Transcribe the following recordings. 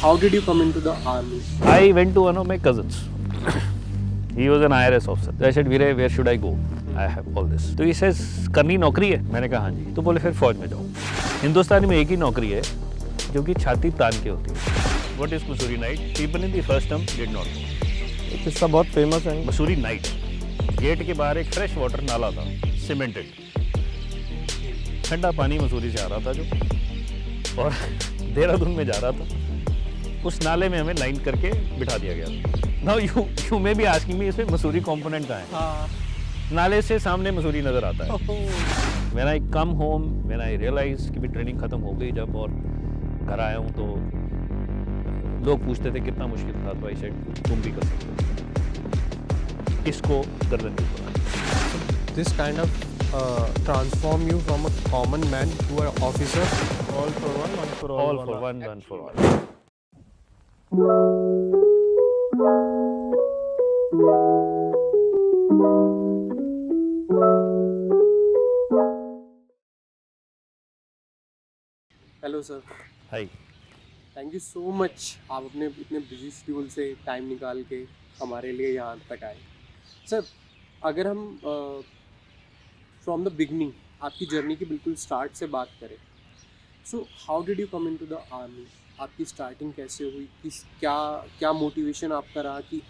how did you come into the army? I went to one of my cousins. He was an IRS officer. So I said, Veer, where should I go? I have all this. तो he says, करनी नौकरी है? मैंने कहा हाँ जी. तो बोले फिर फौज में जाओ. हिंदुस्तान में एक ही नौकरी है जो कि छाती तान के होती है. What is Mussoorie night? People in the first term did not know. एक किस्सा बहुत फेमस है. मसूरी नाइट. गेट के बाहर एक फ्रेश वाटर नाला था, सीमेंटेड. ठंडा पानी मसूरी से आ रहा था जो, और देहरादून में जा रहा था. उस नाले में हमें लाइन करके बिठा दिया गया. Now you may be asking me, इसमें मसूरी कंपोनेंट कहाँ है? नाले से सामने मसूरी नज़र आता है. When I come home, when I realize कि भी ट्रेनिंग ख़त्म हो गई जब, और घर आया हूँ तो लोग पूछते थे कितना मुश्किल था. तो आई सेड तुम भी कर सकते हो. इसको गर्दन के ऊपर. This kind of transform you from a common man to an officer. All for one, one for all. All for one, one for all. Hello sir. Hi. Thank you so much, आप अपने इतने busy schedule से time निकाल के हमारे लिए यहाँ तक आए. सर, अगर हम फ्रॉम द बिगनिंग आपकी जर्नी की बिल्कुल स्टार्ट से बात करें, so how did you come into the army? आपकी स्टार्टिंग कैसे हुई? क्या मोटिवेशन आपका रहा कि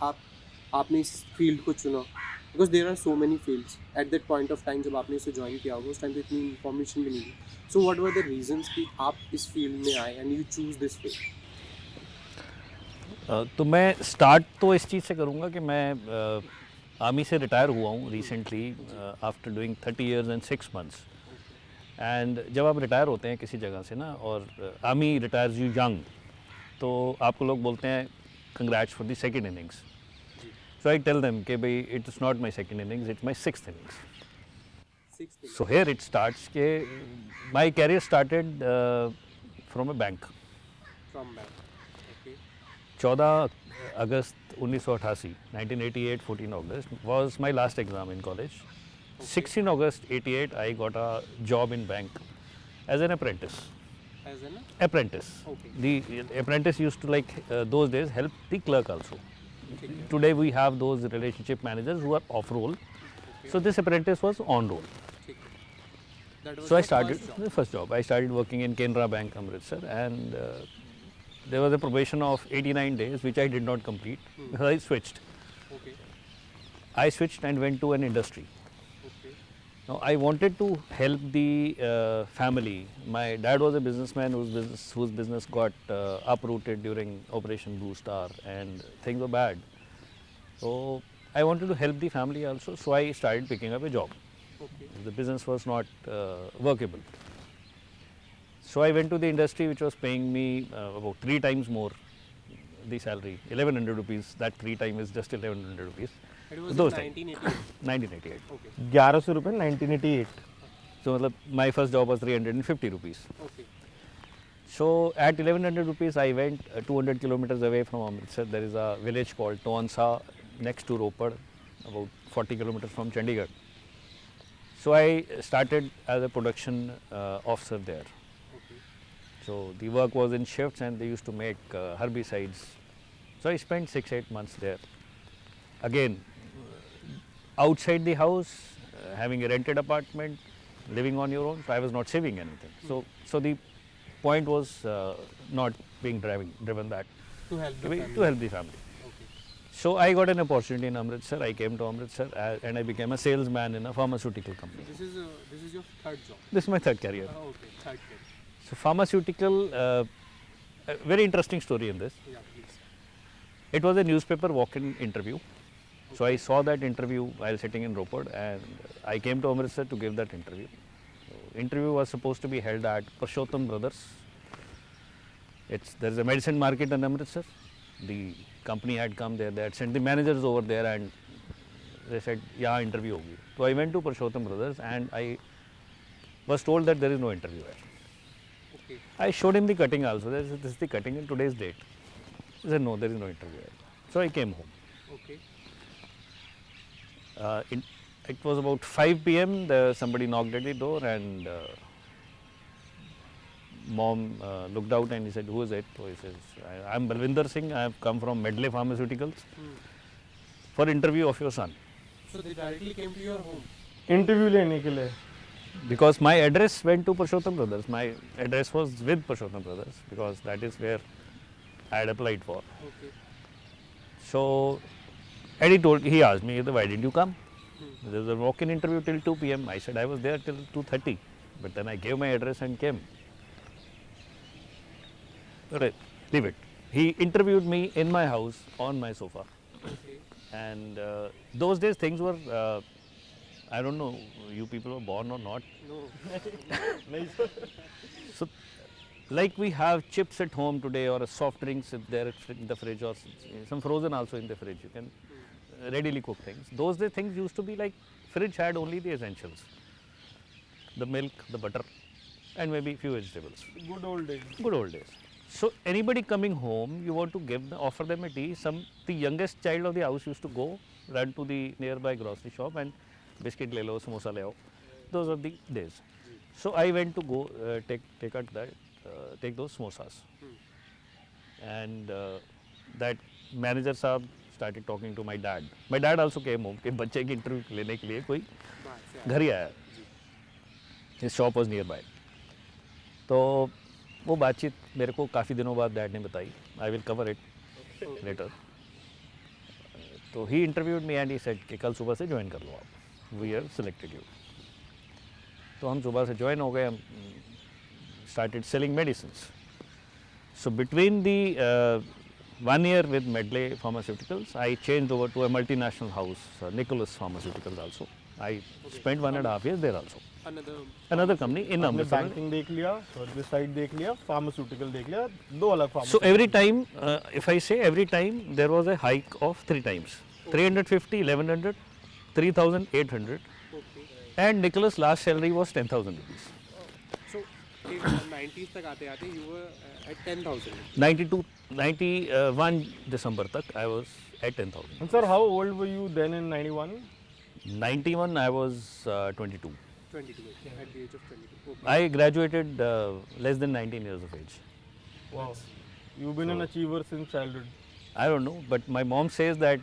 आपने इस फील्ड को चुना? Because there are so many fields at that point of time. जब आपने इसे ज्वाइन किया होगा उस टाइम पे इतनी इन्फॉर्मेशन भी नहीं थी. So what were the reasons कि आप इस फील्ड में आए and you choose this field? तो मैं स्टार्ट तो इस चीज़ से करूँगा कि मैं आर्मी से रिटायर हुआ हूँ recently after doing 30 years and 6 months. And जब आप रिटायर होते हैं किसी जगह से ना, और आर्मी रिटायर्स यू यंग, तो आपको लोग बोलते हैं congrats for the second innings. So I tell them कि भाई it is not my second innings, it's my 6th innings. So here it starts के my career started from a bank. From bank. Okay. 14 August 1988, 1988, 14 August was my last exam in college. 16 August 88, I got a job in bank as an apprentice. As an? Apprentice. Okay. The apprentice used to, like those days, help the clerk also. Okay. Today we have those relationship managers who are off role. Okay. So this apprentice was on role. Okay. That was So I your started first job. the first job. I started working in Canara Bank, Amritsar, and there was a probation of 89 days, which I did not complete. Because I switched. Okay. I switched and went to an industry. Okay. Now I wanted to help the family. My dad was a businessman whose business got uprooted during Operation Blue Star, and things were bad. So I wanted to help the family also. So I started picking up a job. Okay. The business was not workable. So I went to the industry which was paying me about 3 times more the salary, 1100 rupees. That 3 times is just 1100 rupees. It was Those in times. 1988. 1988. Okay. 1100 रुपये 1988. So मतलब my first job was 350 rupees. Okay. So at 1100 rupees I went 200 kilometers away from Amritsar. There is a village called Toansa next to Ropar, about 40 kilometers from Chandigarh. So I started as a production officer there. Okay. So the work was in shifts and they used to make herbicides. So I spent 6-8 months there. Again, outside the house, having a rented apartment, living on your own, so I was not saving anything. So the point was not being driven that To help the way family. to help the family. Okay. So I got an opportunity in Amritsar. I came to Amritsar and I became a salesman in a pharmaceutical company. This is your third job. This is my third career. Okay. Third job. So pharmaceutical, a very interesting story in this. Yeah, please. It was a newspaper walk-in interview. So I saw that interview while sitting in Ropar, and I came to Amritsar to give that interview. So interview was supposed to be held at Purushottam Brothers. There is a medicine market in Amritsar. The company had come there. They had sent the managers over there, and they said, "Yeah, interview hogi." So I went to Purushottam Brothers, and I was told that there is no interview here. Okay. I showed him the cutting also. This is the cutting in today's date. He said, "No, there is no interview here." So I came home. Okay. It was about 5 p.m. Somebody knocked at the door, and mom looked out and he said, "Who is it?" So he says, "I'm Balwinder Singh. I have come from Medley Pharmaceuticals for interview of your son." So they directly came to your home. Interview लेने के लिए Because my address went to Purushottam Brothers. My address was with Purushottam Brothers because that is where I had applied for. Okay. So, and he asked me, why didn't you come? There was a walk-in interview till 2 p.m. I said I was there till 2:30, but then I gave my address and came. Right, leave it. He interviewed me in my house on my sofa, Okay. and those days things were. I don't know, you people were born or not. No. So, like we have chips at home today or a soft drinks there in the fridge or some frozen also in the fridge. You can readily cook things. Those days things used to be like fridge had only the essentials. The milk, the butter and maybe few vegetables. Good old days Good old days. So anybody coming home, you want to offer them a tea. The youngest child of the house used to go, run to the nearby grocery shop and biscuit le lo, samosa le ao. Those are the days. So I went to go take those samosas. And that manager saab started talking to my dad. My dad also came home कि बच्चे की interview लेने के लिए कोई बाहर से घर ही आया. His shop was nearby. तो वो बातचीत मेरे को काफ़ी दिनों बाद डैड ने बताई. I will cover it later. तो he interviewed me and he said कि कल सुबह से ज्वाइन कर लो आप. We have selected you. तो हम सुबह से ज्वाइन हो गए. हम started selling medicines. So between the 1 year with Medley Pharmaceuticals, I changed over to a multinational house, Nicholas Pharmaceuticals also. I spent 1.5 years there also. Another company in आपने Amritsar. Banking देख लिया, service side देख लिया, pharmaceutical देख लिया, दो अलग So pharmaceutical. every time, if I say every time, there was a hike of 3 times. 350, 1100, 3800, Okay. and Nicholas' last salary was 10,000 rupees. So 90s तक आते आते you were at 10,000. 91 December tak I was at 10,000. And sir, how old were you then in 91? 91 I was 22. 22 at the age of 22. Okay. I graduated less than 19 years of age. Wow. You've been an achiever since childhood. I don't know, but my mom says that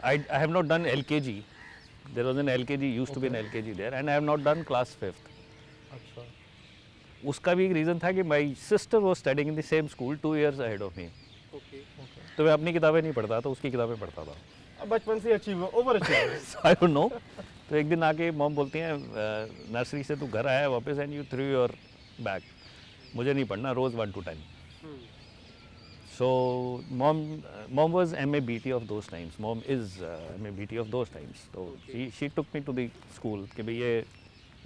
I have not done LKG. There was an LKG, used to be an LKG there, and I have not done class 5th. अच्छा. उसका भी एक reason था कि my sister was studying in the same school 2 years ahead of me. Okay. तो मैं अपनी किताबें नहीं पढ़ता था, उसकी किताबें पढ़ता था. अब बचपन से achiever, over achiever. I don't no. तो एक दिन आके मॉम बोलती हैं नर्सरी से तू घर आया वापस and you through your bag. मुझे नहीं पढ़ना, रोज़ 1 to 10. So mom was MA BT of those times. Mom is MA BT of those times. So she took me to the school कि भाई ये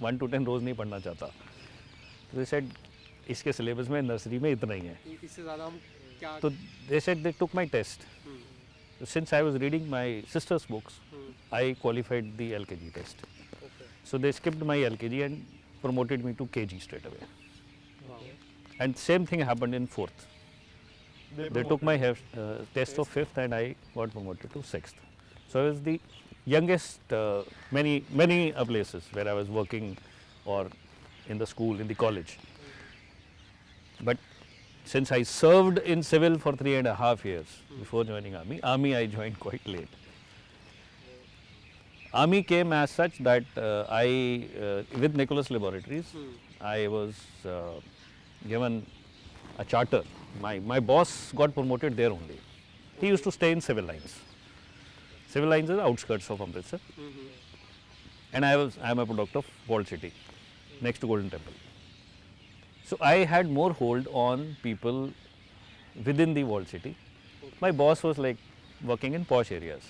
1 to 10 रोज़ नहीं पढ़ना चाहता. So they said इसके सिलेबस में नर्सरी में इतना ही है. इससे ज़्यादा हम क्या तो they said they took my test. So since I was reading my sister's books, I qualified the LKG test. Okay. So they skipped my LKG and promoted me to KG straight away. Wow. And same thing happened in 4th. They took my test of 5th and I got promoted to 6th. So I was the youngest, many places where I was working or in the school, in the college. But since I served in civil for 3.5 years before joining army I joined quite late. Army came as such that with Nicholas Laboratories, I was given a charter. My boss got promoted there only. He used to stay in civil lines. Civil lines is the outskirts of Amritsar. And I am a product of Walled City, next to Golden Temple. So I had more hold on people within the Walled City. My boss was like working in posh areas.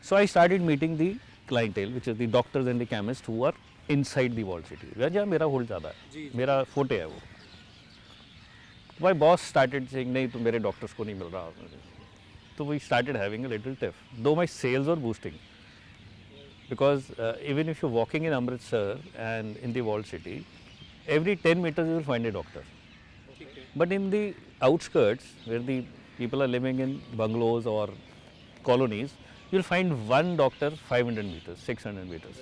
So I started meeting the clientele, which is the doctors and the chemists who are inside the Walled City. जहाँ मेरा hold ज़्यादा है, मेरा forte है वो. My boss started saying नहीं तो मेरे doctors को नहीं मिल रहा. So we started having a little tiff. Though my sales were boosting, because even if you're walking in Amritsar and in the Walled City, every 10 meters you will find a doctor. But in the outskirts, where the people are living in bungalows or colonies, you'll find one doctor 500 meters, 600 meters.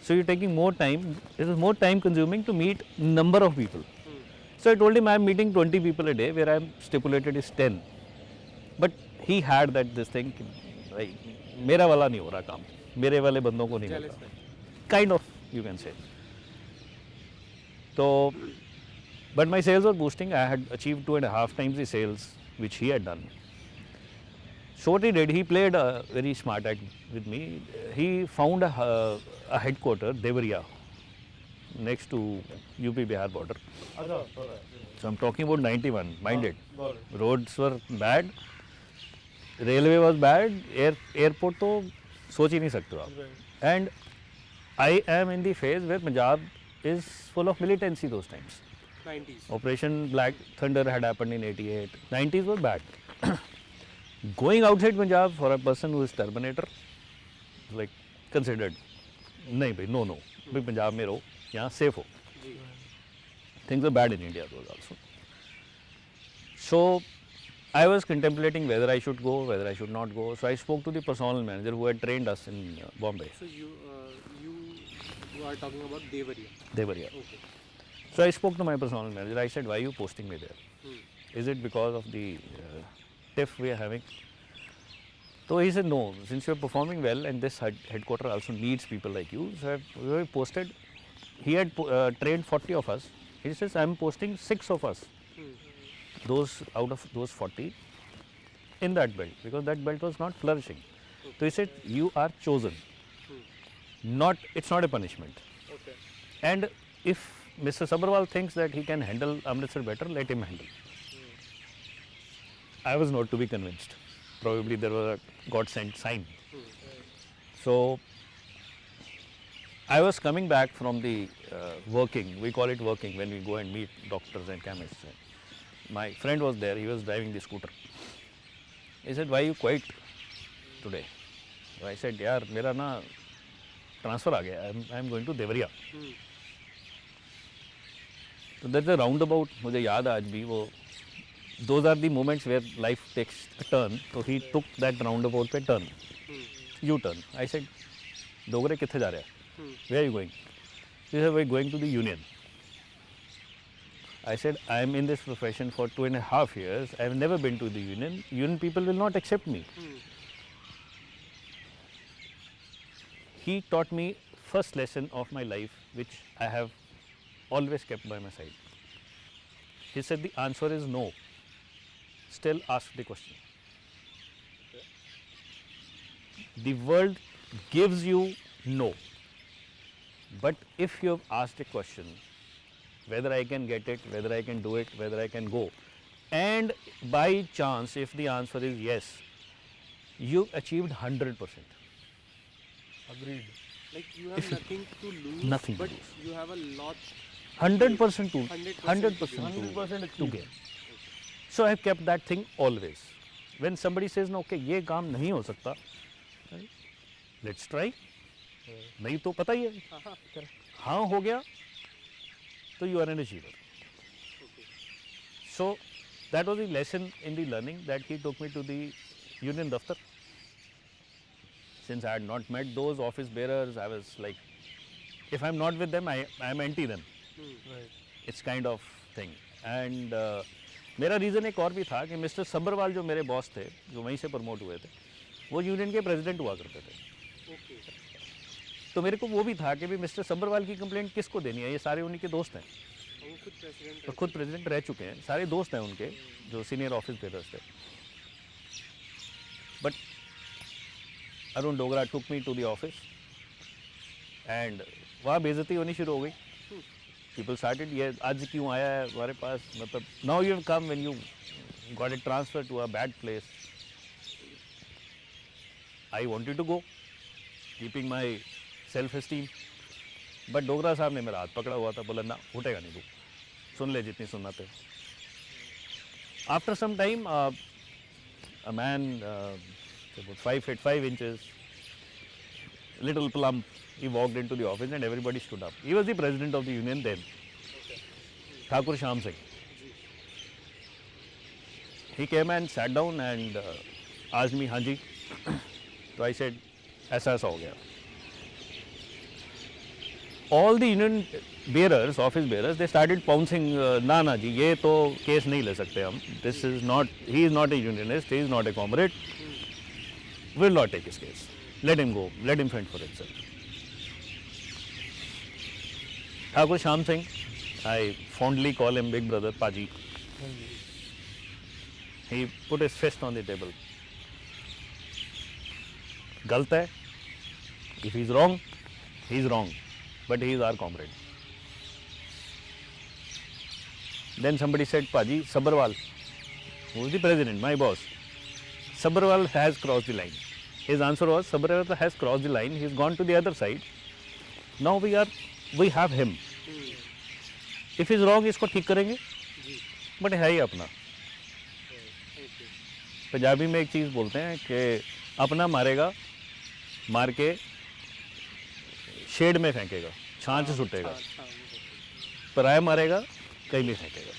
So you're taking more time. It is more time consuming to meet number of people. So I told him I'm meeting 20 people a day, where I'm stipulated is 10. But he had that this thing, भाई मेरा वाला नहीं हो रहा काम, मेरे वाले बंदों को नहीं मिल Jealous रहा. Kind of, you can say. So, but my sales were boosting. I had achieved 2.5 times the sales which he had done. So what he did, he played a very smart act with me. He found a headquarter, Devariya, next to UP Bihar border. So I'm talking about 91, mind it. Roads were bad, railway was bad, airport तो सोच ही नहीं सकते हो आप. And I am in the phase where Punjab is full of militancy those times. 90s. Operation Black Thunder had happened in 88. 90s were bad. Going outside Punjab for a person who is Terminator, like considered, नहीं भाई, no, भाई पंजाब में रहो, यहाँ safe हो. Things were bad in India those also. So I was contemplating whether I should go, whether I should not go. So I spoke to the personnel manager who had trained us in Bombay. So you are talking about Devariya. Devariya. Okay. So I spoke to my personnel manager. I said, why are you posting me there? Is it because of the TIFF we are having? So he said, no, since you are performing well and this headquarter also needs people like you. So we were posted. He had trained 40 of us. He says, I am posting 6 of us. Those out of those 40 in that belt, because that belt was not flourishing. So he said, you are chosen. It's not a punishment. Okay. And if Mr. Sabharwal thinks that he can handle Amritsar better, let him handle. I was not to be convinced. Probably there was a God-sent sign. So I was coming back from the working, we call it working when we go and meet doctors and chemists. My friend was there, he was driving the scooter. He said, why you quit today? So I said, yaar, mera na transfer aa gaya, I am going to Devariya. So that's a roundabout, मुझे याद है आज भी वो. Those are the moments where life takes a turn. So he took that roundabout पे turn, U-turn. I said, Dogre किथे जा रहे हैं? Where are you going? He said, we are going to the union. I said, I am in this profession for 2.5 years. I have never been to the union. Union people will not accept me. He taught me first lesson of my life, which I have always kept by my side. He said, the answer is no. Still ask the question. The world gives you no. But if you have asked a question, whether I can get it, whether I can do it, whether I can go, and by chance, if the answer is yes, you achieved 100%. Agreed. Like you have nothing to lose, Nothing to but lose. you have a lot. 100% to 100% to gain. So I have kept that thing always. When somebody says, no, okay, ये काम नहीं हो सकता, let's try. नहीं तो पता ही है. हाँ हो गया, so you are an achiever. So that was the lesson in the learning that he took me to the union daftar. Since I had not met those office bearers, I was like, if I'm not with them, I'm anti them. Right. It's kind of thing. And मेरा reason एक और भी था कि mister Sabharwal जो मेरे boss थे, जो वहीं से प्रमोट हुए थे, वो यूनियन के प्रेसिडेंट हुआ करते थे. तो मेरे को वो भी था कि भी मिस्टर सब्बरवाल की कंप्लेंट किसको देनी है, ये सारे उन्हीं के दोस्त हैं. और खुद प्रेसिडेंट रह चुके हैं, सारे दोस्त हैं उनके जो सीनियर ऑफिस बेयरर्स थे. But Arun Dogra took me to the office and वहाँ बेइज्जती होनी शुरू हो गई. पीपल स्टार्टेड, ये आज क्यों आया है हमारे पास, मतलब now you have come when you got a transfer to a bad place. I wanted to go keeping my self esteem, but Dogra sahab ने मेरा हाथ पकड़ा हुआ था, बोला ना उठेगा नहीं तू, सुन ले जितनी सुनना थे. After some time a man about 5 feet 5 inches, little plump, he walked into the office and everybody stood up. He was the president of the union then, Thakur Shyam Singh. He came and sat down and asked me, Hanji. So I said, ऐसा ऐसा हो गया. all the union bearers, office bearers, they started pouncing. ना ना जी, ये तो case नहीं ले सकते हम. This is not. He is not a unionist. He is not a comrade. Will not take his case. Let him go. Let him fend for himself. Thakur Sham Singh, I fondly call him Big Brother Paji. He put his fist on the table. गलत है. If he is wrong, he is wrong. But he is our comrade. Then somebody said, Paji, Sabharwal, who is the president, my boss, Sabharwal has crossed the line. His answer was, Sabharwal has crossed the line, he's gone to the other side. Now we have him. If he's wrong, इसको ठीक करेंगे. But है ही अपना. पंजाबी में एक चीज़ बोलते हैं कि अपना मारेगा, मार के शेड में फेंकेगा, छांच सुटेगा. पराया मारेगा, कहीं भी फेंकेगा.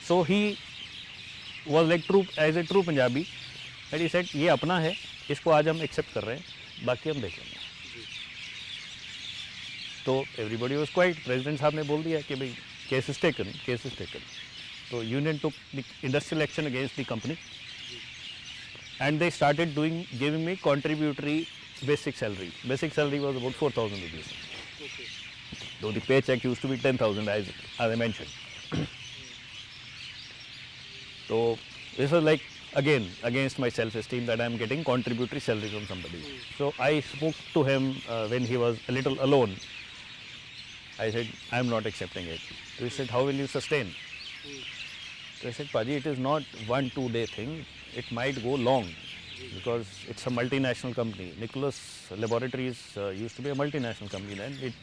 So he was like true as a true Punjabi, and he said ये अपना है, इसको आज हम एक्सेप्ट कर रहे हैं, बाकी हम देख लेंगे. तो एवरीबडी वॉज क्वाइट. प्रेसिडेंट साहब ने बोल दिया कि भाई केस इज टेकन. तो union took the industrial action against the company and they started giving me contributory basic salary. Basic salary was about 4,000 rupees. Okay. Though the paycheck used to be 10,000 as I mentioned. So this was like again against my self-esteem that I am getting contributory salary from somebody. So I spoke to him when he was a little alone. I said, I am not accepting it. So he said, how will you sustain? So I said, Paji, it is not 1-2 day thing. It might go long because it's a multinational company. Nicholas Laboratories used to be a multinational company then. It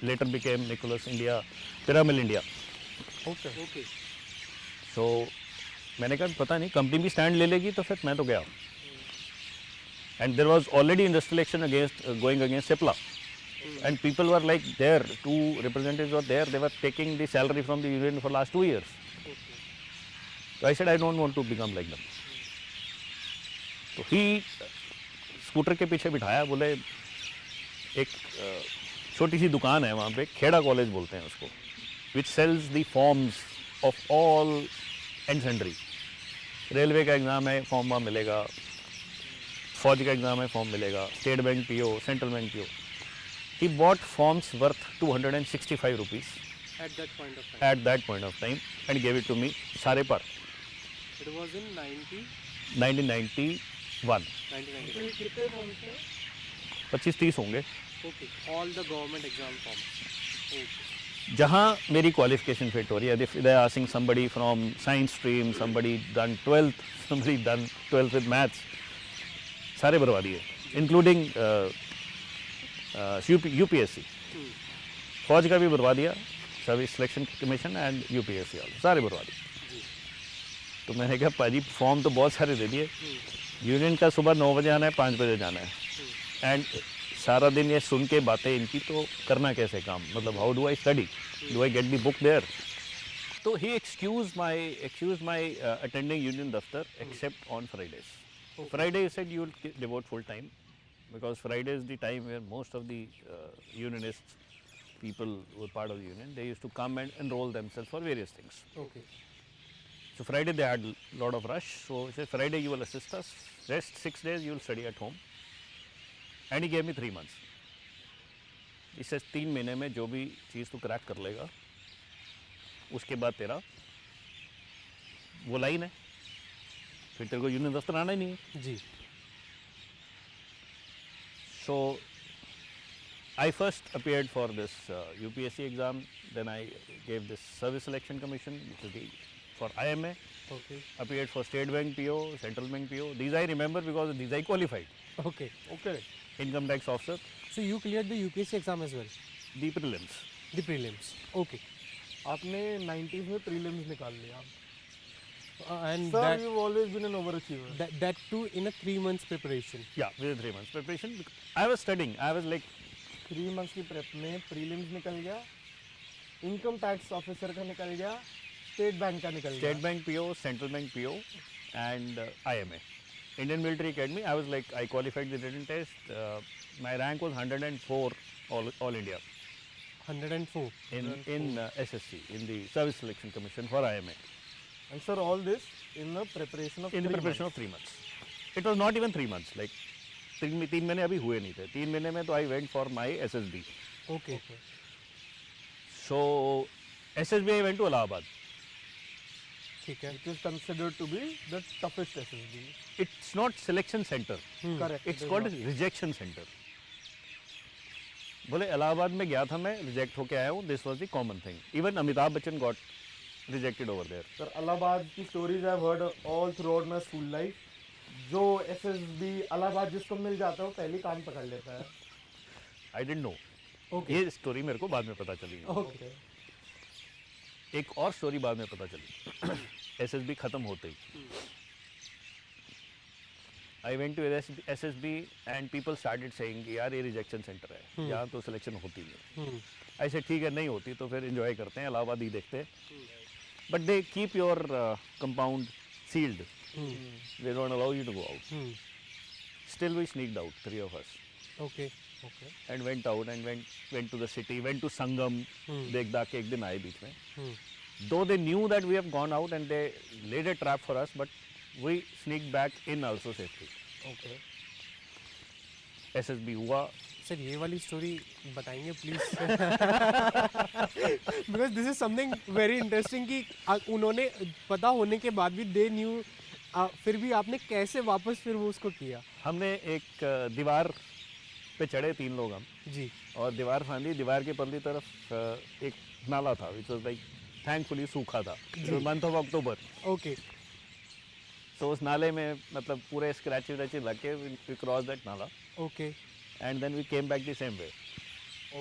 later became Nicholas India, Piramal India. Okay. So मैंने कहा पता नहीं company भी stand ले लेगी तो फिर मैं तो गया. And there was already industrial action going against Cipla. And people were like there, 2 representatives were there, they were taking the salary from the union for last 2 years. So I said I don't want to become like them. तो ही scooter के पीछे बिठाया, बोले एक छोटी सी दुकान है वहाँ पे, खेड़ा कॉलेज बोलते हैं उसको, which sells the forms of all and sundry. Railway का एग्ज़ाम है, फॉर्म वहाँ मिलेगा. फौज का एग्ज़ाम है, फॉर्म मिलेगा. State Bank PO, Central Bank PO. He bought forms worth 265 rupees At that point of time. at that point of time and gave it to me सारे पर. It was in 1991. 1990. 25-30 होंगे. Okay. All the government exam forms. Okay. जहाँ मेरी qualification fit हो रही है. If they are asking somebody from science stream, somebody done 12th, somebody done 12th with maths, सारे भरवा दिए, including UPSC. फौज का भी भरवा दिया, service selection commission and UPSC वाले सारे भरवा दिए. तो मैंने कहा पाजी फॉर्म तो बहुत सारे दे दिए, यूनियन का सुबह 9 बजे आना है, 5 बजे जाना है, एंड सारा दिन ये सुन के बातें इनकी, तो करना कैसे काम, मतलब how do I study, do I get the book there. तो he excuse my attending union दफ्तर except on Fridays. Friday he said you will devote full time because Friday is the time where most of the unionists, people who were part of the union, they used to come and enroll themselves for various things. Okay. So Friday they had a lot of rush. So he said, Friday you will assist us. Rest 6 days you will study at home. And he gave me 3 months. He says 3 महीने में जो भी चीज़ तू crack कर लेगा, उसके बाद तेरा वो लाइन है, फिर तेरे को यूनियन दफ्तर आना ही नहीं है. जी. So I first appeared for this UPSC exam. Then I gave this Service Selection Commission, which is for IMA. Okay. Appeared for State Bank PO, Central Bank PO. These I remember because these I qualified. Okay. Income tax officer, So you cleared the UPSC exam as well? the prelims. The prelims. Okay. आपने 90s में prelims निकाल लिया. And Sir, that, you've always been an overachiever. that too in a 3 months preparation. Yeah, within 3 months preparation. I was studying. I was like, 3 months की prep में prelims निकल गया, income tax officer का निकल गया, state bank का निकल गया. State Bank PO, Central Bank PO, and IMA. Indian Military Academy. I was like, I qualified the written test. My rank was 104 all India. 104. in SSC, in the Service Selection Commission for IMA, And sir, all this in the preparation of in the preparation of 3 months. It was not even 3 months, like 3 महीने अभी हुए नहीं थे. 3 महीने में तो I went for my SSB. Okay. So SSB I went to Allahabad. ठीक है. It is considered to be the toughest SSB. It's not selection center. Correct. It's called rejection center. बोले इलाहाबाद में गया था मैं, रिजेक्ट होके आया हूँ. This was the common thing. Even Amitabh Bachchan got rejected over there. Sir, Allahabad की stories I've heard all throughout my school life. जो SSB Allahabad जिसको मिल जाता है वो पहले कान पकड़ लेता है. I didn't know. Okay. ये स्टोरी मेरे को बाद में पता चली. Okay. एक और स्टोरी बाद में पता चली. एसएसबी खत्म होते ही I went to SSB and people started saying यार ये रिजेक्शन सेंटर है, यहाँ तो सिलेक्शन होती नहीं. ऐसे ठीक है, नहीं होती तो फिर एंजॉय करते हैं, इलाहाबाद ही देखते हैं. But they keep your compound sealed. They don't allow you to go out. Still we sneaked out, 3 of us. Okay. And went out and went to the city, went to Sangam. देखदा के एक दिन आए बीच में. Though they knew that we have gone out and they laid a trap for us, but we sneaked back in also safely. Okay. SSB हुआ. Sir ये वाली story बताएंगे please. Because this is something very interesting कि उन्होंने पता होने के बाद भी दे न्यू, फिर भी आपने कैसे वापस फिर वो उसको किया. हमने एक दीवार पे चढ़े 3 लोग हम, जी. और दीवार फांदी. दीवार के परली तरफ एक नाला था विच वॉज लाइक थैंकफुली सूखा था. Month of October. ओके. तो उस नाले में मतलब पूरे स्क्रैच व्रैचेस लग के we cross that nala okay. And then we came back the same way.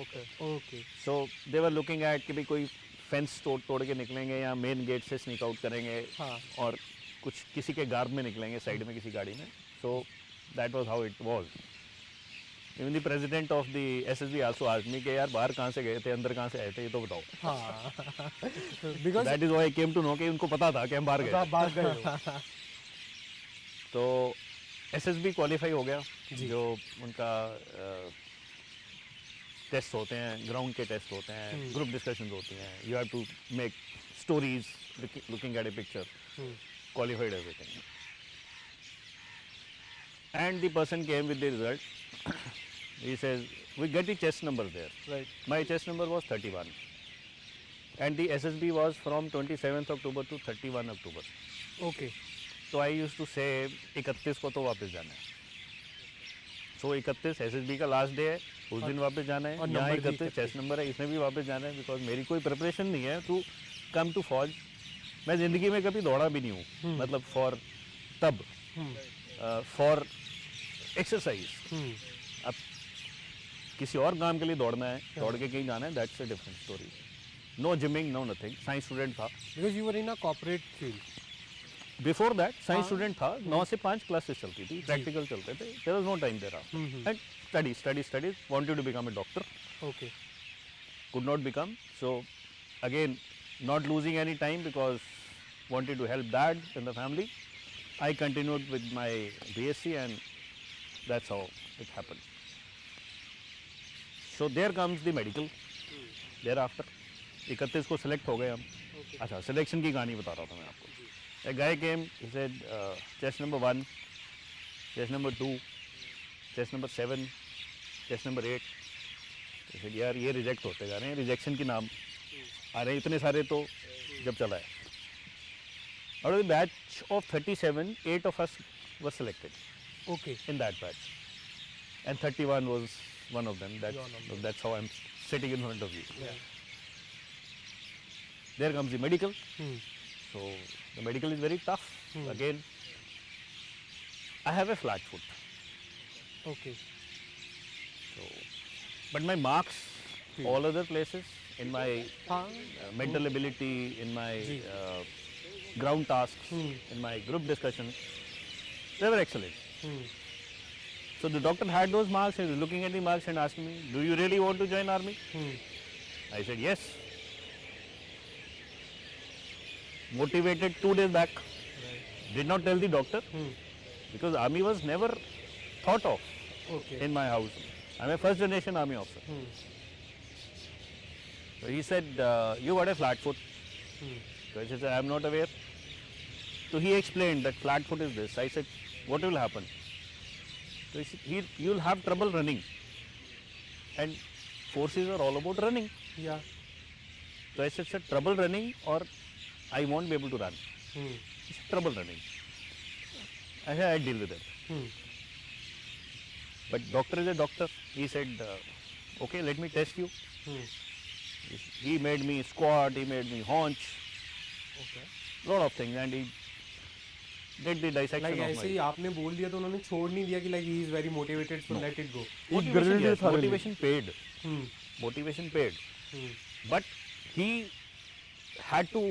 Okay. Okay. So they were looking at कि भाई कोई फेंस तोड़ के निकलेंगे या मेन गेट से स्नीक आउट करेंगे. हाँ. और कुछ किसी के गार्ड में निकलेंगे साइड में किसी गाड़ी में. सो that was how it was. Even the president of the SSB also asked me कि यार बाहर कहाँ से गए थे, अंदर कहाँ से आए थे, ये तो बताओ. हाँ. Because that is why I came to know कि उनको पता था कि हम बाहर तो गए. आप बाहर गए हो. तो एसएसबी क्वालिफाई हो गया. जो उनका टेस्ट होते हैं, ग्राउंड के टेस्ट होते हैं, ग्रुप डिस्कशंस होती हैं. You have to make stories looking at a picture. Qualified everything. And the person came with the result. He says, we get the chest number there. Right. My chest number was 31. And the SSB was from 27th October to 31 October. Okay. So I used to say, 31 को तो वापस जाना है. So 31 SSB का last day है, उस दिन वापस जाना है. और यहाँ number भी 31 चेस्ट नंबर है, इसमें भी वापस जाना है. बिकॉज मेरी कोई प्रिपरेशन नहीं है टू कम टू फौज. मैं ज़िंदगी में कभी दौड़ा भी नहीं हूँ. मतलब फॉर तब फॉर एक्सरसाइज. अब किसी और काम के लिए दौड़ना है, दौड़ के कहीं जाना है, that's a different story. No gymming, no nothing. Science student था. Because you were in a corporate field. Before that science student था. 9 से 5 क्लासेस चलती थी, प्रैक्टिकल चलते थे. There was no time there. And studies wanted to become a doctor. Okay. Could not become. So again, not losing any time because wanted to help dad and the family. I continued with my BSc and that's how it happened. So there comes the medical. Thereafter 31 को select हो गए हम. अच्छा, selection की कहानी बता रहा था मैं आपको. A guy came, he said chest number 1, chest number 2, chest number 7, chest number 8. तो फिर यार ये रिजेक्ट होते जा रहे हैं, रिजेक्शन के नाम आ रहे हैं इतने सारे. तो जब चला है out of the batch of 37, 8 of us were selected Okay. in that batch and 31 was one of them. That's how I'm sitting in front of you. Yeah. There comes the medical. Hmm. So the medical is very tough. Again, I have a flat foot. Okay. So, but my marks, all other places, in my हाँ. mental ability, in my ground tasks, in my group discussions, they were excellent. So the doctor had those marks. He was looking at the marks and asking me, "Do you really want to join army?" I said yes. Motivated 2 days back. Did not tell the doctor because army was never thought of Okay. in my house. I'm a first generation army officer. So he said, you got a flat foot. So I said, I'm not aware. So he explained that flat foot is this. I said, what will happen? So he said, you'll have trouble running. And forces are all about running. Yeah. So I said, sir, trouble running or I won't be able to run. He said, trouble running. I said, I'll deal with it. But doctor is a doctor. He said, okay, let me test you. He made me squat, he made me haunch, lot of things, and he did the dissection like of ऐसे ही my आपने बोल दिया तो उन्होंने छोड़ नहीं दिया कि like he is very motivated so let it go. motivation. Yes, thoroughly. motivation paid. Motivation paid. But he had to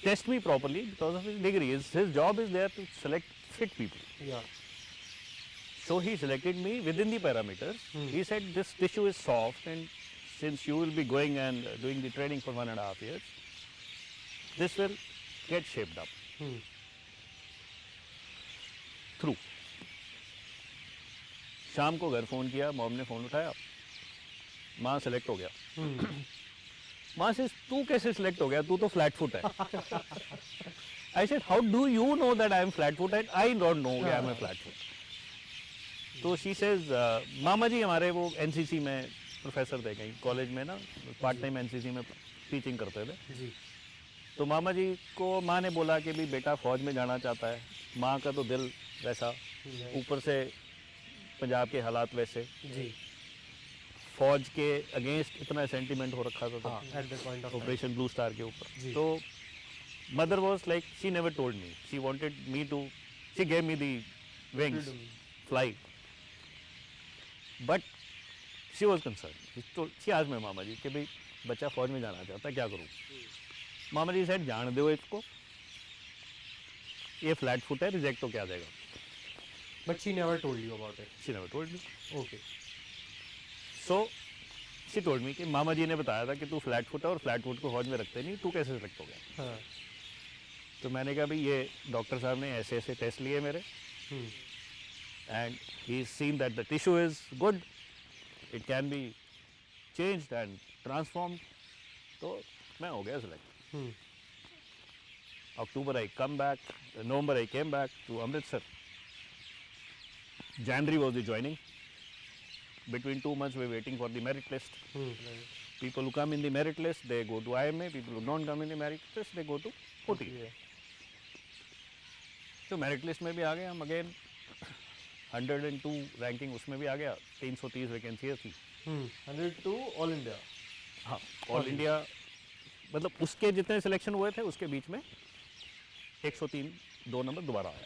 test me properly because of his degree. His job is there to select fit people. या. So he selected me within the parameters. He said this tissue is soft, and since you will be going and doing the training for 1.5 years, this will get shaped up. Through. शाम को घर phone किया, mom ने phone उठाया, माँ select हो गया. माँ से तू कैसे सिलेक्ट हो गया, तू तो फ्लैट फुट है. I said how do you know that I am flat foot and I don't know I am a flat foot. तो शी सेज मामा जी हमारे वो एनसीसी में प्रोफेसर थे कहीं कॉलेज में ना, पार्ट टाइम एनसीसी में टीचिंग करते थे. जी. तो मामा जी को माँ ने बोला कि भी बेटा फ़ौज में जाना चाहता है. माँ का तो दिल वैसा, ऊपर से पंजाब के हालात वैसे, जी. फौज के अगेंस्ट इतना सेंटिमेंट हो रखा था at the point of Operation Blue Star के ऊपर. जी. तो mother was like she never told me, she wanted me to, she gave me the wings fly, but she was concern. तो शी आज में मामा जी कि भाई बच्चा फौज में जाना चाहता है, क्या करूँ. मामा जी साइड जान दो इसको, ये फ्लैट फुट है, रिजेक्ट हो क्या जाएगा. But she never told you about it. She never told me. Okay. So she told me कि मामा जी ने बताया था कि तू फ्लैट फुट है और फ्लैट फुट को फौज में रखते नहीं, तू कैसे सिलेक्ट हो गया. हाँ. तो मैंने कहा भाई ये डॉक्टर साहब ने ऐसे ऐसे टेस्ट लिए मेरे, and he seen that the tissue is good, it can be changed and transformed. तो मैं हो गया select. October I come back, November I came back to Amritsar. January was the joining. Between 2 months we were waiting for the merit list. People who come in the merit list, they go to IMA. People who don't come in the merit list, they go to OT. तो merit list में भी आ गए हम again. 102 ranking उसमें भी आ गया. 330 vacancies थी. 102 all India. हाँ, ऑल इंडिया मतलब उसके जितने सिलेक्शन हुए थे उसके बीच में 103 2 नंबर दोबारा आया.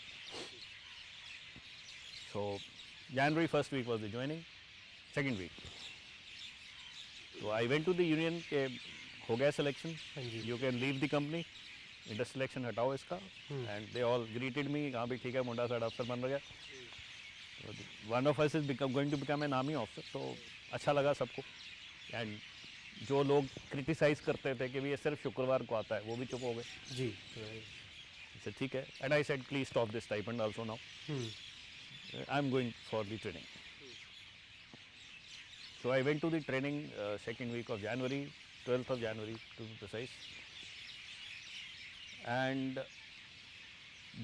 So January first week was the joining. Second week तो I went to the union के हो गया selection, you can leave the company, इंडस्ट सिलेक्शन हटाओ इसका. And they all greeted me, हाँ भी ठीक है मुंडा साइड अफसर बन गया. One of us is going to become an army officer. तो अच्छा लगा सबको. एंड जो लोग क्रिटिसाइज करते थे कि भी ये सिर्फ शुक्रवार को आता है, वो भी चुप हो गए. जी. से ठीक है. And I said please stop this stipend also now, I am going for the training. So I went to the training second week of January, 12th of January to be precise. एंड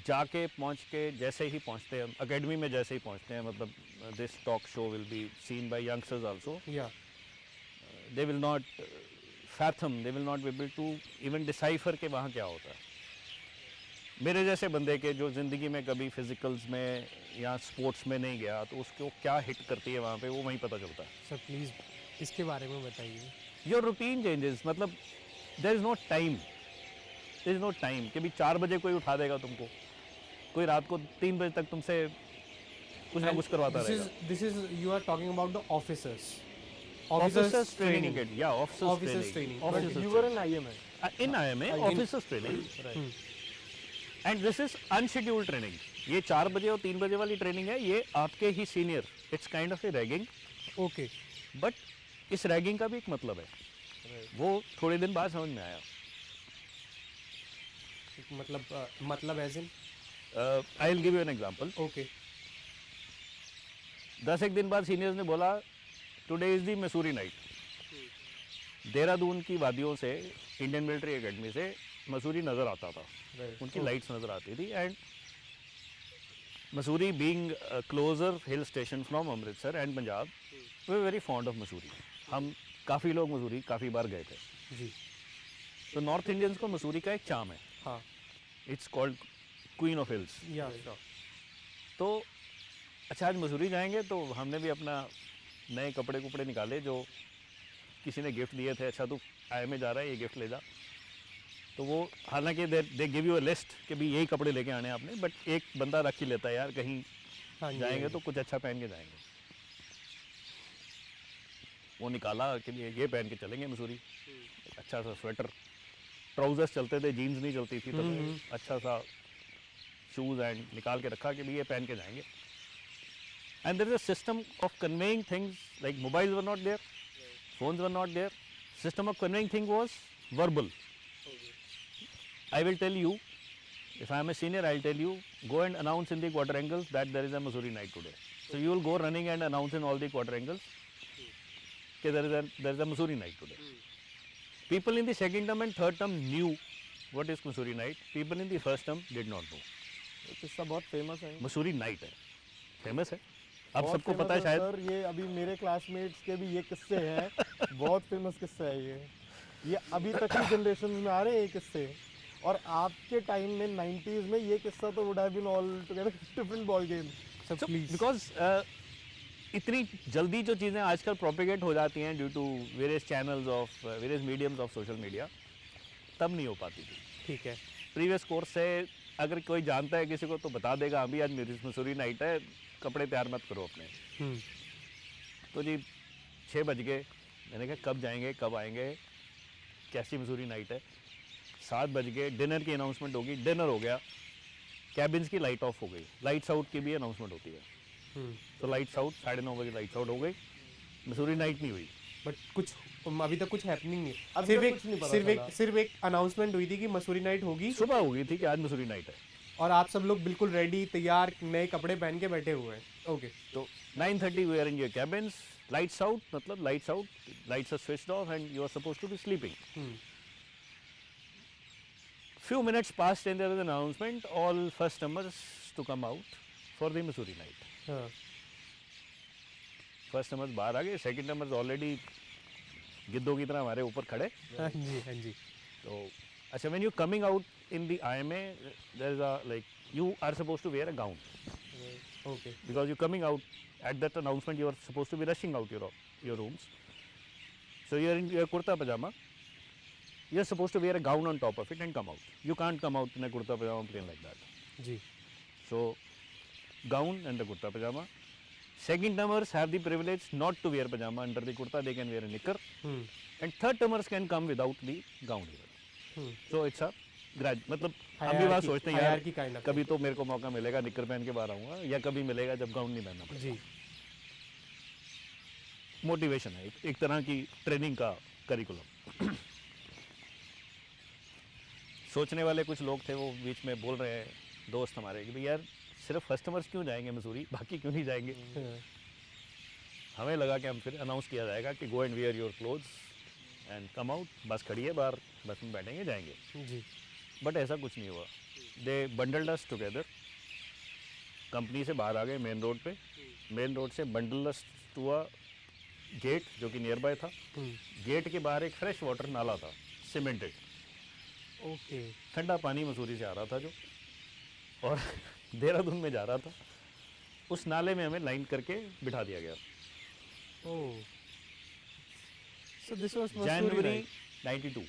जाके पहुंच के जैसे ही पहुंचते हैं academy में, जैसे ही पहुंचते हैं मतलब this talk show will be seen by youngsters also. Yeah. they will not fathom, they will not be able to even decipher कि वहाँ क्या होता है. मेरे जैसे बंदे के जो ज़िंदगी में कभी फिजिकल्स में या स्पोर्ट्स में नहीं गया, तो उसको क्या हिट करती है वहाँ पे वो वहीं पता चलता है. सर प्लीज़ इसके बारे में बताइए. योर रूटीन चेंजेस, मतलब there is no time, there is no time कि भी 4 बजे कोई उठा देगा तुमको, कोई रात को 3 बजे तक तुमसे कुछ ना कुछ करवाता रहेगा. This is you are talking about the officers. Officers training. Yeah, officers training. But You were in IMA. In IMA, officers training. Right. And this is unscheduled training. ये 4 बजे और 3 बजे वाली ट्रेनिंग है, ये आपके ही senior, it's kind of a ragging. Okay. But इस रैगिंग का भी एक मतलब है. वो थोड़े दिन बाद समझ में आया. मतलब as in I will give you an example. Okay. 10 एक दिन बाद सीनियर्स ने बोला today is the Mussoorie night. Dehradun की वादियों से इंडियन मिलिट्री एकेडमी से मसूरी नज़र आता था, Right. उनकी लाइट्स नज़र आती थी। And Mussoorie being closer hill station from Amritsar and Punjab, we very fond of Mussoorie. हम काफ़ी लोग मसूरी काफ़ी बार गए थे। जी तो नॉर्थ इंडियंस को मसूरी का एक चाम है, हाँ it's called queen of hills. या श्योर तो अच्छा, आज मसूरी जाएंगे तो हमने भी अपना नए कपड़े कुपड़े निकाले जो किसी ने गिफ्ट दिए थे। अच्छा तू आए में जा रहा है, ये गिफ्ट ले जा। तो वो हालांकि they give you a list कि भी यही कपड़े लेके आने हैं आपने, बट एक बंदा रख ही लेता है यार, कहीं हाँ जी, जाएंगे हाँ तो कुछ अच्छा पहन के जाएंगे। वो निकाला कि ये पहन के चलेंगे मसूरी, एक अच्छा सा स्वेटर, ट्राउजर्स चलते थे, जीन्स नहीं चलती थी, तो अच्छा सा शूज़ एंड निकाल के रखा कि भी ये पहन के जाएंगे। And there is a system of conveying things, like mobiles were not there, phones were not there, system of conveying thing was verbal. I will tell you, if I am a senior, I will tell you, go and announce in the quadrangles that there is a Mussoorie night today. So you will go running and announce in all the quadrangles that there is a Mussoorie night today. People in the second term and third term knew what is Mussoorie night. People in the first term did not know. ये किस्सा बहुत famous है। Mussoorie night है, famous है, अब बहुत सबको famous पता है शायद। सर, ये अभी मेरे क्लासमेट्स के भी ये किस्से हैं, बहुत फेमस किस्सा है ये अभी तक की जनरेशन में आ रहे हैं ये किस्से। और आपके टाइम में 90s में ये किस्सा तो would have been all together different ball game. Sir please because इतनी जल्दी जो चीज़ें आजकल प्रोपेगेट हो जाती हैं due to various channels of various mediums of social media, तब नहीं हो पाती थी। ठीक है प्रीवियस कोर्स से अगर कोई जानता है किसी को तो बता देगा, अभी आज मेरी मसूरी नाइट है, कपड़े तैयार मत करो अपने। तो जी 6 बज गए, मैंने कहा कब जाएंगे कब आएंगे, कैसी मसूरी नाइट है। 7 बज गए, डिनर की अनाउंसमेंट होगी, डिनर हो गया, कैबिन्स की लाइट ऑफ हो गई, लाइट्स आउट की भी अनाउंसमेंट होती है। तो लाइट्स आउट, 9:30 बजे लाइट्स आउट हो गई, मसूरी नाइट नहीं हुई। बट कुछ अभी तक कुछ हैपनिंग नहीं, अभी तक कुछ नहीं पता चला। सिर्फ एक अनाउंसमेंट हुई थी कि मसूरी नाइट होगी सुबह हो गई थी कि आज मसूरी नाइट है, और आप सब लोग बिल्कुल रेडी तैयार नए कपड़े पहन के बैठे हुए हैं। ओके तो 9:30 we are in your cabins, lights out, मतलब lights out, lights are switched off and you are supposed to be sleeping. Few minutes passed and there was an announcement, all first comers to come out for the Mussoorie night. हाँ first number बाहर आ गए, second number already गिद्धों की तरह हमारे ऊपर खड़े। हाँ जी हाँ जी तो अच्छा, when you coming out in the IMA, there is a like you are supposed to wear a gown, okay because you're coming out at that announcement, you are supposed to be rushing out your rooms. So you are in your kurta pajama, you are supposed to wear a gown on top of it and come out. You can't come out in a kurta pajama plain like that. जी So gown and the kurta pajama. Second termers have the privilege not to wear pajama under the kurta, they can wear a knicker. And third termers can come without the gown even. So it's a मतलब हम भी बात सोचते हैं hierarchy kind यार of कभी तो मेरे को मौका मिलेगा निक्कर पहन के बाहर आऊँगा, या कभी मिलेगा जब गाउन नहीं पहनना पड़ेगा। जी मोटिवेशन है, एक तरह की ट्रेनिंग का करिकुलम। सोचने वाले कुछ लोग थे, वो बीच में बोल रहे हैं दोस्त हमारे कि भाई यार सिर्फ कस्टमर्स क्यों जाएंगे मसूरी, बाकी क्यों नहीं जाएंगे। हमें लगा कि हम फिर अनाउंस किया जाएगा कि go and wear your clothes and come out, बस खड़ी है बाहर, बस में बैठेंगे जाएंगे। जी बट ऐसा कुछ नहीं हुआ। They bundled us together, company से बाहर आ गए मेन रोड पे, मेन रोड से bundle us to a gate जो कि नियर बाय था। गेट के बाहर एक फ्रेश वाटर नाला था, सीमेंटेड, ओके ठंडा पानी मसूरी से आ रहा था जो, और देहरादून में जा रहा था। उस नाले में हमें लाइन करके बिठा दिया गया। Oh so this was January 92।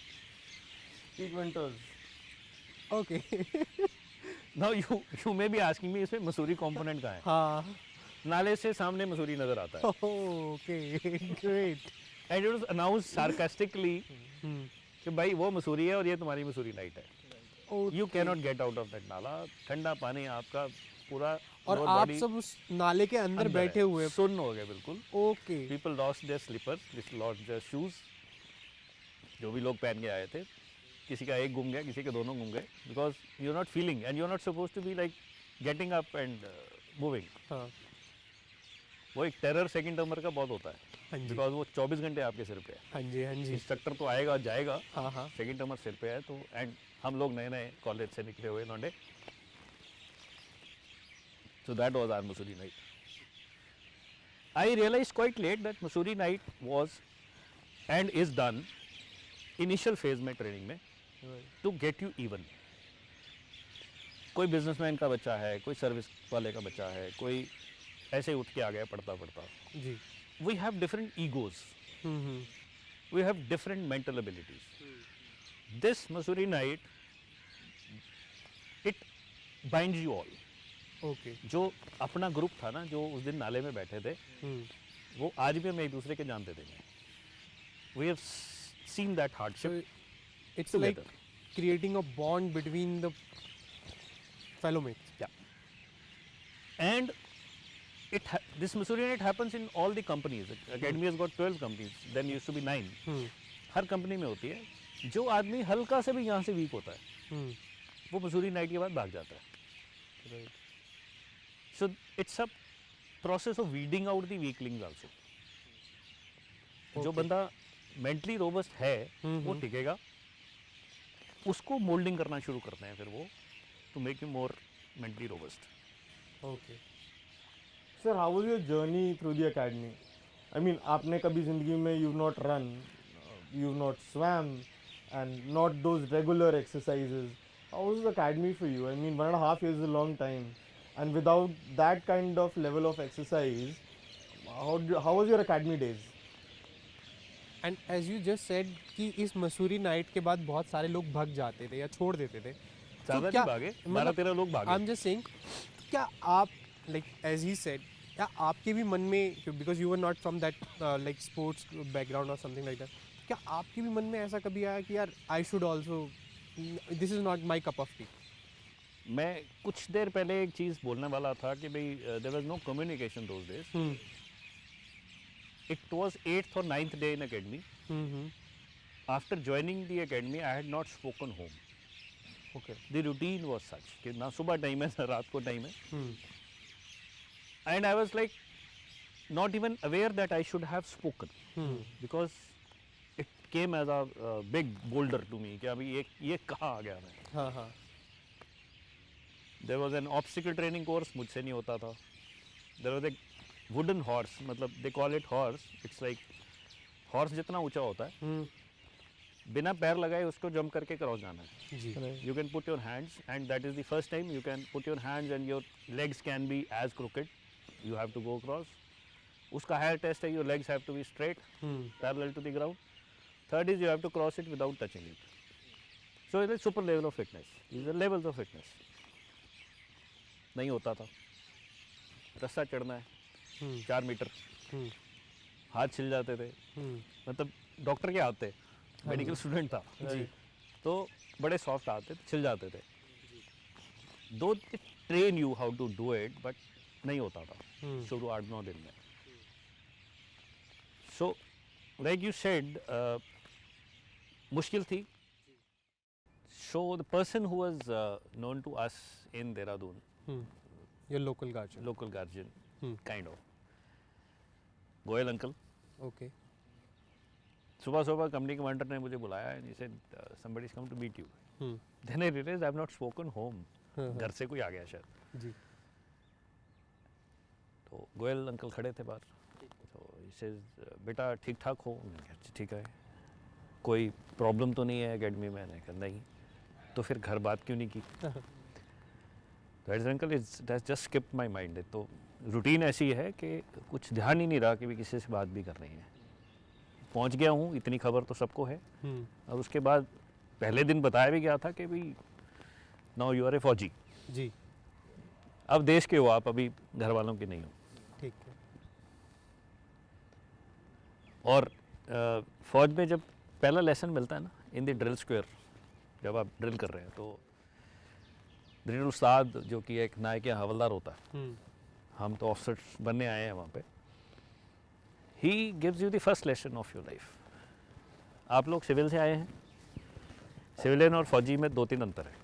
Peak winters. Okay now you may be asking me, इसमें मसूरी कंपोनेंट कहाँ है? हाँ नाले से सामने मसूरी नजर आता है। Okay great and it was announced sarcastically कि भाई वो मसूरी है और ये तुम्हारी मसूरी नाइट है। You can not get out of that नाला, ठंडा पानी आपका पूरा, और lower आप body सब उस नाले के अंदर अंदर बैठे है। हुए। सुन्न हो गए बिल्कुल। Okay people lost their slippers, lost their shoes, जो भी लोग पहन के आए थे, किसी का एक गुम गया, किसी के दोनों गुम गए, because you are not feeling and you are not suppose to be like getting up and moving. हाँ वो एक टेरर सेकंड टर्मर का बहुत होता है, हाँ जी बिकॉज वो 24 घंटे आपके सिर पे है। हाँ जी हाँ जी इंस्ट्रक्टर तो आएगा जाएगा, हाँ हाँ सेकंड टर्मर सिर पे है। तो एंड हम लोग नए नए कॉलेज से निकले हुए लौंडे, so that was our Mussoorie night. I realized quite late that Mussoorie night was and is done initial phase में ट्रेनिंग में to get you even. कोई बिजनेसमैन का बच्चा है, कोई सर्विस वाले का बच्चा है, कोई ऐसे उठ के आ गया पढ़ता पढ़ता। जी We have different egos, hmm we have different mental abilities. This Mussoorie night, it binds you all. Okay जो अपना ग्रुप था ना, जो उस दिन नाले में बैठे थे, वो आज भी हम एक दूसरे के जानते थे। We have seen that hardship it's like creating a bond between the fellow mates. And this Mussoorie night happens in all the companies. Academy has got 12 companies, then used to be 9. Her company में होती है। जो आदमी हल्का से भी यहाँ से वीक होता है, वो मसूरी नाइट के बाद भाग जाता है। So it's a process of weeding out the weaklings also. जो बंदा मेंटली रोबस्ट है वो टिकेगा, उसको मोल्डिंग करना शुरू करते हैं फिर वो, to make you more mentally robust. Okay sir, how was your journey through the academy? I mean, आपने कभी ज़िंदगी में you not run, you not swam and not those regular exercises. How was the academy for you? I mean 1.5 years is a long time, and without that kind of level of exercise, how was your academy days? And as you just said कि इस Mussoorie night के बाद बहुत सारे लोग भाग जाते थे या छोड़ देते थे। ज़्यादा नहीं भागे, 12-13 लोग भागे। आई एम जस्ट सेइंग, क्या आप लाइक एज ही सेड, क्या आपके भी मन में, because you are not from that like sports background और समथिंग लाइक दैट, क्या आपके भी मन में ऐसा कभी आया कि यार I should also, this is not my cup of T? मैं कुछ देर पहले एक चीज़ बोलने वाला था कि भाई there was no communication those days. It was 8th or 9th day in academy. After joining the academy, I had not spoken home. Okay The routine was such कि ना सुबह टाइम है ना रात को टाइम है, and I was like not even aware that I should have spoken because it came as a big boulder to me कि अभी ये कहाँ आ गया मैं। हाँ हाँ There was an obstacle training course, मुझसे नहीं होता था। There was a wooden horse, मतलब they call it horse, it's like horse जितना ऊंचा होता है, बिना पैर लगाए उसको जंप करके क्रॉस जाना है। जी You can put your hands, and that is the first time you can put your hands and your legs can be as crooked. You have to go across. उसका higher test है, your legs have to be straight, parallel to the ground. Third is you have to cross it without touching it. So it is super level of fitness. These are levels of fitness. नहीं होता था। रास्ता चढ़ना है 4 metre, हाथ छिल जाते थे, मतलब डॉक्टर के हाथ थे, मेडिकल स्टूडेंट था तो बड़े सॉफ्ट हाथ थे, छिल जाते थे। To train you how to do it, but नहीं होता था शुरू 8-9 दिन में। सो लाइक यू सेड, मुश्किल थी। So the person who was known to us in Dehradun, your local guardian. local guardian, kind of, Goyal uncle. Okay सुबह सुबह कंपनी कमांडर ने मुझे बुलाया and he said somebody is come to meet you. Then I realized I have not spoken home. घर से कोई आ गया शायद। जी तो गोयल अंकल खड़े थे बाहर, तो he says बेटा ठीक ठाक हो? मैंने कहा "अच्छा, ठीक है, कोई प्रॉब्लम तो नहीं है एकेडमी में?" मैंने कहा नहीं। तो फिर घर बात क्यों नहीं की? Uncle it's just skip my mind. तो रूटीन ऐसी है कि कुछ ध्यान ही नहीं रहा कि भी किसी से बात भी कर रही है। पहुंच गया हूँ, इतनी खबर तो सबको है। और उसके बाद पहले दिन बताया भी गया था कि भाई नाउ यू आर ए फौजी, जी अब देश के हो आप, अभी घर वालों के नहीं हो। ठीक है। और फौज में जब पहला लेसन मिलता है ना, इन द ड्रिल स्क्वायर, जब आप ड्रिल कर रहे हैं तो ड्रिल उस्ताद जो कि एक नायक या हवलदार होता है, हम तो ऑफिसर्स बनने आए हैं वहाँ पे, he gives you the first lesson of your life. आप लोग सिविल से आए हैं, सिविलियन और फौजी में 2-3 अंतर है।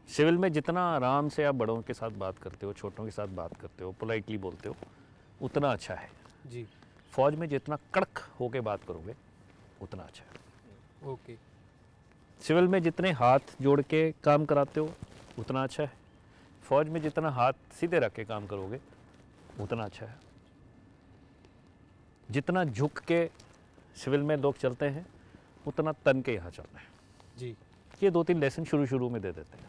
सिविल में जितना आराम से आप बड़ों के साथ बात करते हो, छोटों के साथ बात करते हो, पोलाइटली बोलते हो, उतना अच्छा है। जी। फौज में जितना कड़क होके बात करोगे उतना अच्छा है। ओके। सिविल में जितने हाथ जोड़ के काम कराते हो उतना अच्छा है। फौज में जितना हाथ सीधे रख के काम करोगे उतना अच्छा है। जितना झुक के सिविल में लोग चलते हैं उतना तन के यहाँ चलना है। जी। ये 2-3 लेसन शुरू में दे देते हैं।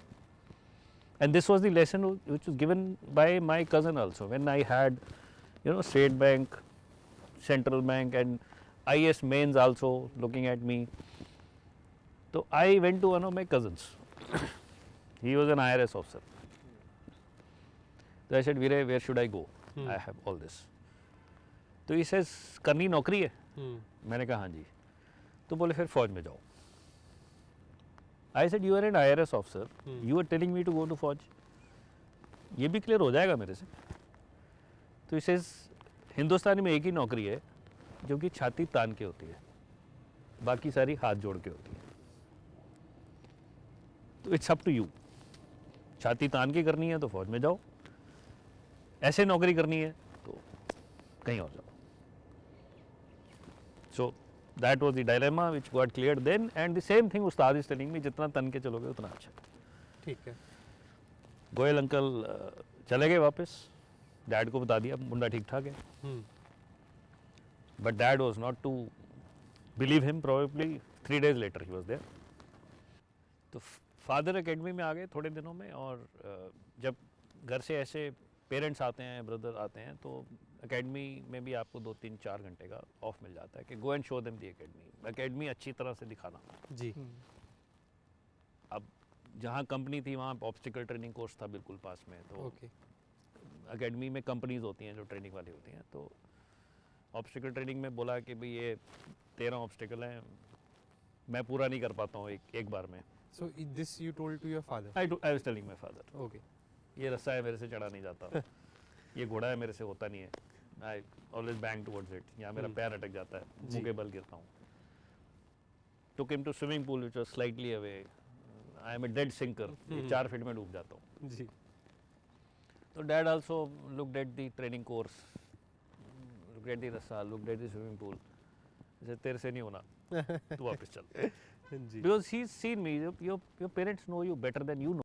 And this was the lesson which was given by my cousin also when I had state bank, central bank and IAS mains also looking at me. So I went to one of my cousins. He was an IRS officer. So I said, Veere, where should I go? I have all this. तो he says, करनी नौकरी है? मैंने कहा हाँ जी. तो बोले फिर फौज में जाओ. I said, you are an IRS officer. You are telling me to go to फौज. ये भी क्लियर हो जाएगा मेरे से. तो he says, हिंदुस्तान में एक ही नौकरी है जो कि छाती तान के होती है, बाकी सारी हाथ जोड़ के होती है. तो इट्स अप टू यू. छाती तान के करनी है तो फौज में जाओ, ऐसे नौकरी करनी है तो कहीं और जाओ. So that was the dilemma which got cleared then. And the same thing उस्ताद इज टेलिंग मी, जितना तन के चलोगे उतना अच्छा. ठीक है. गोयल अंकल चले गए वापस. डैड को बता दिया मुंडा ठीक ठाक है. But dad was not to believe him. Probably 3 days later he was there. तो फादर एकेडमी में आ गए थोड़े दिनों में. और जब घर से ऐसे पेरेंट्स आते हैं, ब्रदर आते हैं, तो एकेडमी में भी आपको 2-3-4 घंटे का ऑफ मिल जाता है कि go and show them the academy. Academy अच्छी तरह से दिखाना. जी. अब जहाँ कंपनी थी वहाँ ऑब्स्टिकल ट्रेनिंग कोर्स था बिल्कुल पास में. तो ओके. एकेडमी में कंपनीज होती हैं जो ट्रेनिंग वाली होती हैं. तो ऑब्स्टिकल ट्रेनिंग में बोला कि भाई ये 13 ऑब्स्टिकल हैं, मैं पूरा नहीं कर पाता हूँ एक बार में. So this you told to your father? I was telling my father. Okay. ये रस्सा है मेरे से चढ़ा नहीं जाता. ये घोड़ा है मेरे से होता नहीं है. I always bang towards it. यहाँ मेरा पैर अटक जाता है, मुँह के बल गिरता हूँ. Took him to swimming pool which was slightly away. I am a dead sinker. 4 feet में डूब जाता हूँ. जी. तो dad also looked at the training course, looked at the रस्सा, looked at the swimming pool. जैसे तेरे से नहीं होना, तू वापस चल. जी. Because he's seen me. Your parents know you better than you know.